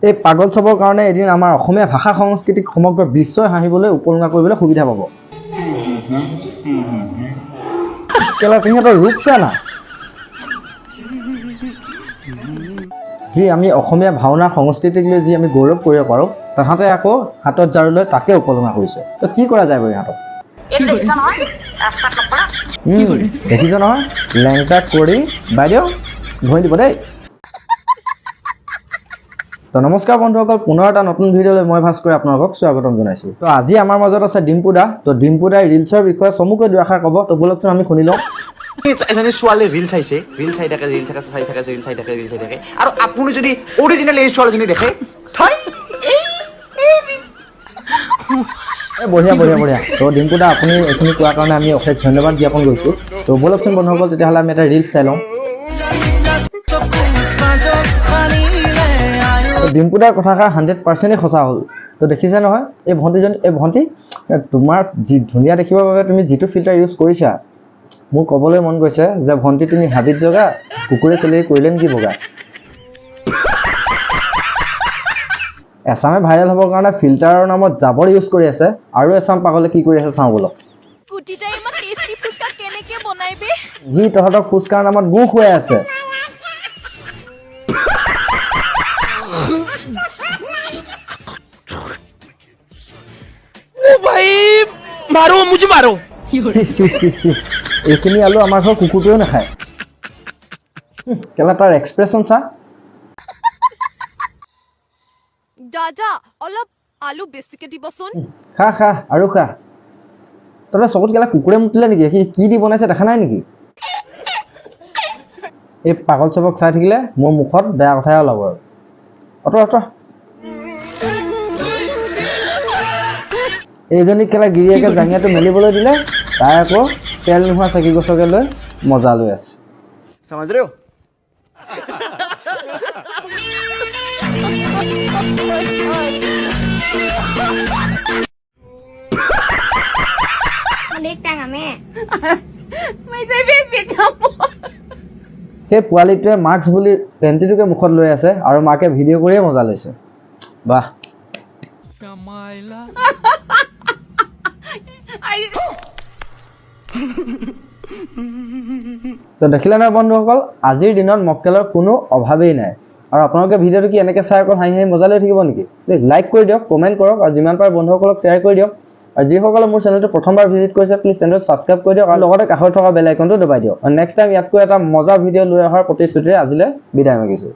এই পাগল চবৰ কাৰণে এদিন আমাৰ অসমীয়া ভাষা সংস্কৃতিক সমগ্ৰ বিশ্বই হাঁহিবলৈ উপলুঙা কৰিবলৈ সুবিধা পাব কেলা সিহঁতৰ ৰূপ চা না যি আমি অসমীয়া ভাওনা সংস্কৃতিক লৈ যি আমি গৌৰৱ কৰিব পাৰোঁ তাহাঁতে আকৌ হাতত ঝাৰু লৈ তাকে উপলুঙা কৰিছে তো কি কৰা যায় বাৰু ইহঁতক দেখিছ নহয় লেংটা কৰি বাইদেউ ধৰি দিব দেই তো নমস্কাৰ বন্ধুসকল পুনৰ এটা নতুন ভিডিঅ'লৈ মই ভাস্কৰ আপোনালোকক স্বাগতম জনাইছোঁ তো আজি আমাৰ মাজত আছে ডিম্পুদা তো ডিম্পুদাই ৰিলছৰ বিষয়ে চমুকৈ দুআষাৰ ক'ব তো বলকচোন আমি শুনি লওঁ এজনী ছোৱালী ৰিল চাইছে ৰিল চাই থাকে আৰু আপুনি যদি অৰিজিনেল এই ছোৱালীজনী দেখে বঢ়িয়া তো ডিম্পুদা আপুনি এইখিনি কোৱাৰ কাৰণে আমি অশেষ ধন্যবাদ জ্ঞাপন কৰিছোঁ তো বলকচোন বন্ধুসকল তেতিয়াহ'লে আমি এটা ৰিলছ চাই লওঁ ডিম্পুদাৰ কথাষাৰ 100% সঁচা হ'ল তো দেখিছে নহয় এই ভণ্টি তোমাৰ যি ধুনীয়া দেখিবৰ বাবে তুমি যিটো ফিল্টাৰ ইউজ কৰিছা মোৰ ক'বলৈ মন গৈছে যে ভণ্টি তুমি হাবিত জগা কুকুৰে চেলেকি কৰিলে নেকি বগা এছামে ভাইৰেল হ'বৰ কাৰণে ফিল্টাৰৰ নামত জাবৰ ইউজ কৰি আছে আৰু এছাম পাগলে কি কৰি আছে চাওঁ বলক সি তহঁতক ফুচকাৰ নামত গু খুৱাই আছে এইখিনি আলু আমাৰ ঘৰ কুকুৰটোৱেও নাখায় কেলা তাৰ এক্সপ্ৰেছন চা দাদা অলপ আলু বেছিকে দিবচোন খা আৰু খা তহঁতৰ চকুত কেলা কুকুৰে মুতিলে নেকি সি কি দি বনাইছে দেখা নাই নেকি এই পাগল চবক চাই থাকিলে মোৰ মুখত বেয়া কথাই ওলাব আৰু অত এইজনীক কেলা গিৰিয়েকে জাঙিয়াটো মেলিবলৈ দিলে তাই আকৌ তেল নোহোৱা চাকি গছকে লৈ মজা লৈ আছে समझ रहे हो সেই পোৱালিটোৱে মাস্ক বুলি পেণ্টিটোকে মুখত লৈ আছে আৰু মাকে ভিডিঅ' কৰিয়ে মজা লৈছে বাহ তো দেখিলে নহয় বন্ধুসকল আজিৰ দিনত মক্কেলৰ কোনো অভাৱেই নাই আৰু আপোনালোকে ভিডিঅ'টো কি এনেকৈ চাই অকল হাঁহি মজা লৈ থাকিব নেকি লাইক কৰি দিয়ক কমেণ্ট কৰক আৰু যিমান পাৰে বন্ধুসকলক শ্বেয়াৰ কৰি দিয়ক আৰু যিসকলে মোৰ চেনেলটো প্ৰথমবাৰ ভিজিট কৰিছে প্লিজ চেনেলটো ছাবস্ক্ৰাইব কৰি দিয়ক আৰু লগতে কাষত থকা বেল আইকনটো দবাই দিয়ক আৰু নেক্সট টাইম ইয়াতকৈ এটা মজা ভিডিঅ' লৈ অহাৰ প্ৰতিশ্ৰুতিৰে আজিলৈ বিদায় মাগিছোঁ